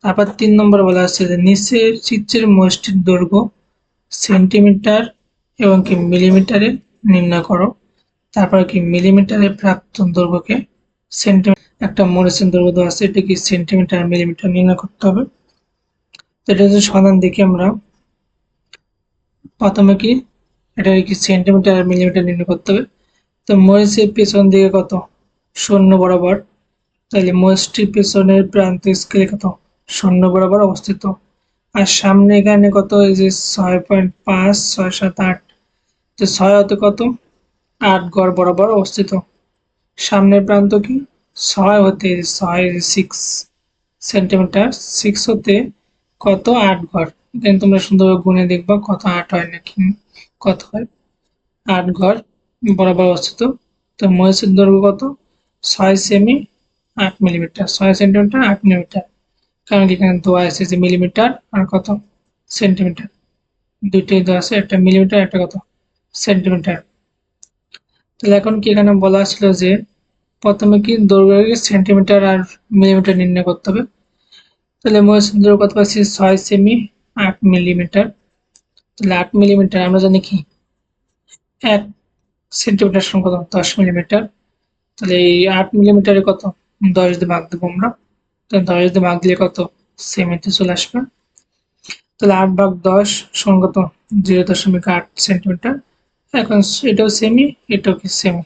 তারপর 3 নম্বর বলা আছে যে নিচের চিত্রের মসৃণ দৈর্ঘ্য সেন্টিমিটার এবং কি মিলিমিটারে নির্ণয় করো। তারপর কি মিলিমিটারে প্রাপ্ত দৈর্ঘ্যকে সেন্টিমিটার, একটা মসৃণ দৈর্ঘ্য দেওয়া আছে, এটা কি সেন্টিমিটার মিলিমিটার নির্ণয় করতে হবে। তো এটা যদি সমাধান দেখি আমরা, প্রথমে কি এটা কি সেন্টিমিটার মিলিমিটার নির্ণয় করতে হবে। তো মরিচের পেছন দিকে কত, 0 বরাবর, তাহলে মরিচটির পেছনের প্রান্ত স্কেলে কত, 0 বরাবর অবস্থিত। আর সামনে এখানে কত, এই যে 6.5 6 7 8, তো 6 হতে কত 8 গড় বরাবর অবস্থিত। সামনের প্রান্ত কি 6 হতে 6 সেন্টিমিটার, 6 হতে কত 8 ঘর। এখানে তোমরা সুন্দরভাবে গুণে দেখবা কত 8 হয় নাকি কত হয়, 8 ঘর বরাবর অবস্থিত। তো মহিষের দৈর্ঘ্য কত, 6 সেমি 8 মিলিমিটার, 6 সেন্টিমিটার 8 মিলিমিটার, কারণ এখানে দেওয়া আছে যে মিলিমিটার আর কত সেন্টিমিটার, দুইটাই দেওয়া আছে, একটা মিলিমিটার একটা কত সেন্টিমিটার। তাহলে এখন কি এখানে বলা ছিল যে প্রথমে কি দৈর্ঘ্য সেন্টিমিটার আর মিলিমিটার নির্ণয় করতে হবে। তাহলে মহিষের দৈর্ঘ্য কত পাচ্ছি, 6 সেমি 8 মিলিমিটার। তাহলে 8 মিলিমিটার আমরা জানি কি 1 সেন্টিমিটার সমান কত, 10 মিলিমিটার। তাহলে এই 8 মিলিমিটারে কত, 10 দিয়ে ভাগ দেবো আমরা। তো 10 দিয়ে ভাগ দিলে কত, সেমিতে চলে আসবে। তাহলে 8 ভাগ 10 সমান কত, 0.8 সেন্টিমিটার। এখন এটাও সেমি, এটাও কি সেমি,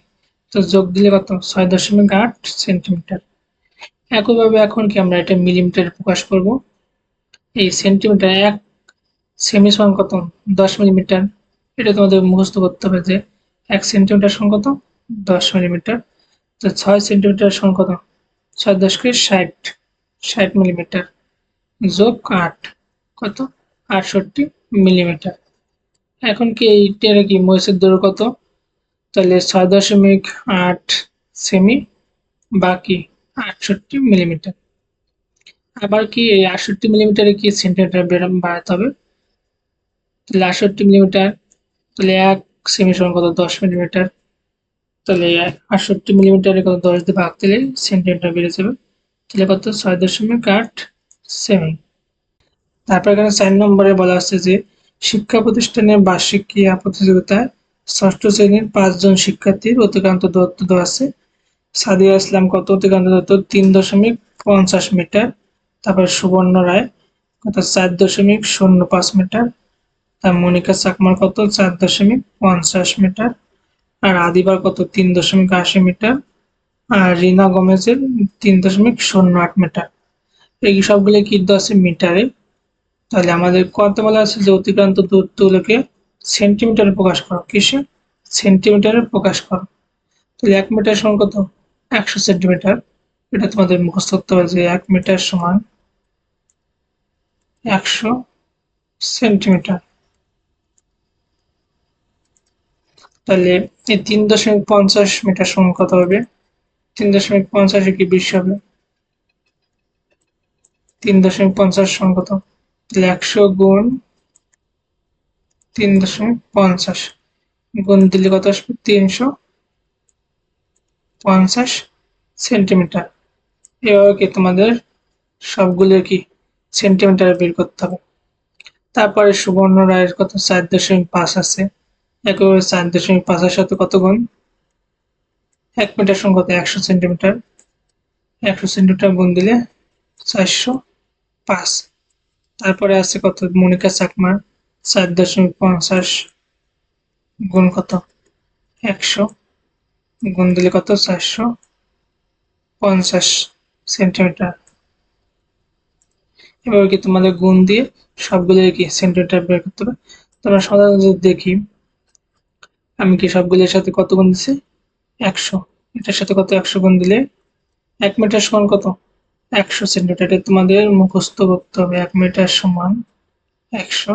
তো যোগ দিলে কত, 6.8 সেন্টিমিটার। একইভাবে এখন কি আমরা এটা মিলিমিটারে প্রকাশ করব। এই সেন্টিমিটার 1 সেমি সমান কত, 10 মিলিমিটার। এটা তোমাদের মুখস্থ করতে হবে যে 1 সেন্টিমিটার সমান কত, 10 মিলিমিটার। তো 6 সেন্টিমিটার সমান কত, 6 10 কে 60 মিলিমিটার, যোগ 8 কত, 68 মিলিমিটার। এখন কি এইটার কি মহিষের দৈর্ঘ্য কত, তাহলে 6.8 সেমি বাকি 68 মিলিমিটার। আবার কি এই 68 মিলিমিটারে কি সেন্টিমিটার বাড়াতে হবে। তাহলে 68 মিলিমিটার, তাহলে 1 সেমি সমান কত, 10 মিলিমিটার। তাহলে 68 মিলিমিটারে কত, 10 দিয়ে ভাগ দিলে সেন্টিমিটার বেড়ে যাবে। তাহলে কত, 6.8 সেমি। তারপর এখানে 4 নম্বরে বলা আছে যে শিক্ষা প্রতিষ্ঠানের বার্ষিক ক্রীড়া প্রতিযোগিতায় ষষ্ঠ শ্রেণীর 5 জন শিক্ষার্থীর অতিক্রান্ত দূরত্ব দেওয়া আছে। সাদিয়া ইসলাম কত অতিক্রান্ত দূরত্ব, 3.50 মিটার। তারপর সুবর্ণ রায় কত, 4.05 মিটার। তার মনিকা চাকমার কত, 4.50 মিটার। আর আদিবার কত, 3.80 মিটার। আর রিনা গমেজের 3.08 মিটার। এই সবগুলো কি দেওয়া আছে মিটারে। তাহলে আমাদের কত বলা আছে যে অতিক্রান্ত দূরত্বগুলোকে সেন্টিমিটারে প্রকাশ করো, কিসে, সেন্টিমিটারে প্রকাশ করো। তাহলে 1 মিটার সমান কত, 100 সেন্টিমিটার। এটা তোমাদের মুখস্থ করতে হবে যে 1 মিটার সমান 100 সেন্টিমিটার। তাহলে এই 3.50 মিটার সমান কত হবে, 3.50 কি 20 হবে, 3.50 সমান কত, তাহলে 100 গুণ 3.50 গুণ দিলে কত আসবে, 350 সেন্টিমিটার। এভাবে কি তোমাদের সবগুলো কি সেন্টিমিটারে বের করতে হবে। তারপরে সুবর্ণ রায়ের কত, 4.5 আছে, একইভাবে 4.5 সাথে কত গুণ, 1 মিটার সমান কত, 100 সেন্টিমিটার। 100 সেন্টিমিটার গুণ দিলে 405। তারপরে আছে কত, মনিকা চাকমার 4.50 গুণ কত, 100 গুণ দিলে কত, 450 সেন্টিমিটার। এভাবে কি তোমাদের গুণ দিয়ে সবগুলো কি সেন্টিমিটার বের করতে হবে। তোমরা সাধারণত যদি দেখি, আমি কি সবগুলোর সাথে কত গুণ দিছি, 100, এটার সাথে কত 100 গুণ দিলে 1 মিটার সমান কত, 100 সেন্টিমিটার। এটা তোমাদের মুখস্থ করতে হবে, 1 মিটার সমান 100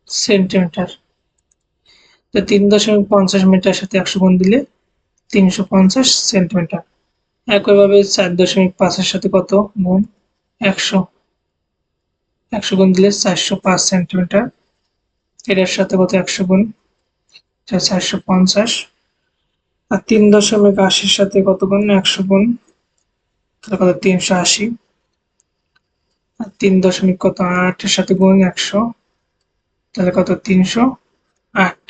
সেন্টিমিটার। তো 3.50 মিটার সাথে 100 গুণ দিলে 350 সেন্টিমিটার। একইভাবে 4.5 এর সাথে কত গুণ, 100, 100 গুণ দিলে 405 সেন্টিমিটার। এটার সাথে কত 100 গুণ, 450। আর 3.80 সাথে কত গুণ, 100 গুণ, তাহলে কত, 380। আর 3 কত 8 এর সাথে গুণ 100, তাহলে কত 308।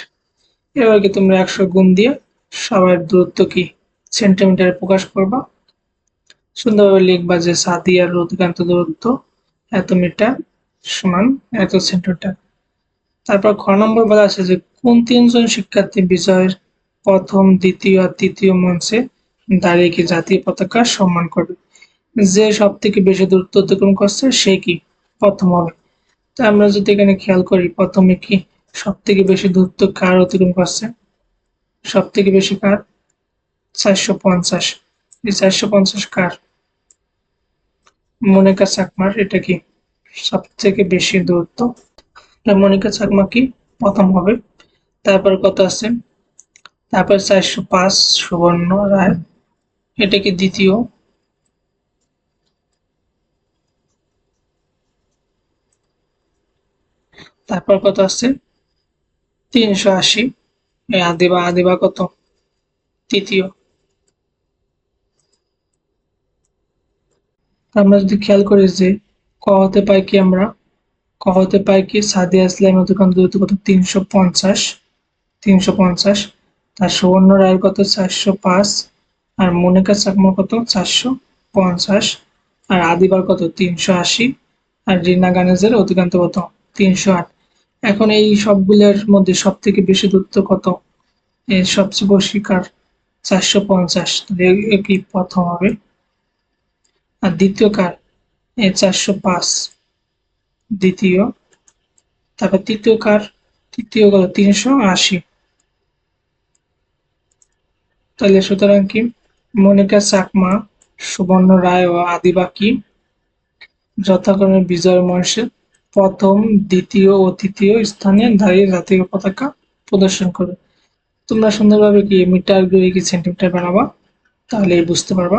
এবার কি তোমরা 100 গুণ দিয়ে সবার দূরত্ব কি সেন্টিমিটারে প্রকাশ করবা। সুন্দরভাবে লিখবা যে সাদিয়ার অতিক্রান্ত দূরত্ব এত মিটার সমান এত সেন্টিমিটার। তারপর খ নম্বর বলা আছে যে কোন 3জন শিক্ষার্থী বিজয়ের প্রথম, দ্বিতীয় আর তৃতীয় মঞ্চে দাঁড়িয়ে কি জাতীয় পতাকা সম্মান করবে। যে সব থেকে বেশি দূরত্ব অতিক্রম করছে সে কি প্রথম হবে। তা আমরা যদি এখানে খেয়াল করি প্রথমে কি সব থেকে বেশি দূরত্ব কার অতিক্রম করছে, সব থেকে বেশি কার 450। এই 450 কার, মনিকা চাকমার। এটা কি সব থেকে বেশি দূরত্ব, মনিকা চাকমা কি প্রথম হবে। তারপর কত আছে, তারপর 405 সুবর্ণ রায়, এটা কি দ্বিতীয়। তারপর কত আছে 380, এই আদিবা, আদিবা কত তৃতীয়। আমরা যদি খেয়াল করি যে ক হতে পাই কি আমরা, ক হতে পাই কি সাদিয়া ইসলামের অতিক্রান্ত দূরত্ব কত 350, 350। তার সুবর্ণ রায়ের কত 405, আর মনিকা চাকমা কত 450, আর আদিবার কত 380, আর রিনা গানেজের অতিক্রান্ত কত 308। এখন এই সবগুলোর মধ্যে সব থেকে বেশি দূরত্ব কত, এই সবচেয়ে বেশি কার 450, কি প্রথম হবে। আর দ্বিতীয় কার 405 দ্বিতীয়। তারপর তৃতীয় কার, তৃতীয় কত 380। তাহলে সুতরাং কি মনিকা চাকমা, সুবর্ণ রায় ও আদিবা কি যথাক্রমে বিজয় মঞ্চে প্রথম, দ্বিতীয় ও তৃতীয় স্থানে দাঁড়িয়ে জাতীয় পতাকা প্রদর্শন করবে। তোমরা সুন্দরভাবে কি মিটার দিয়ে কি সেন্টিমিটার বানাবা, তাহলে বুঝতে পারবা।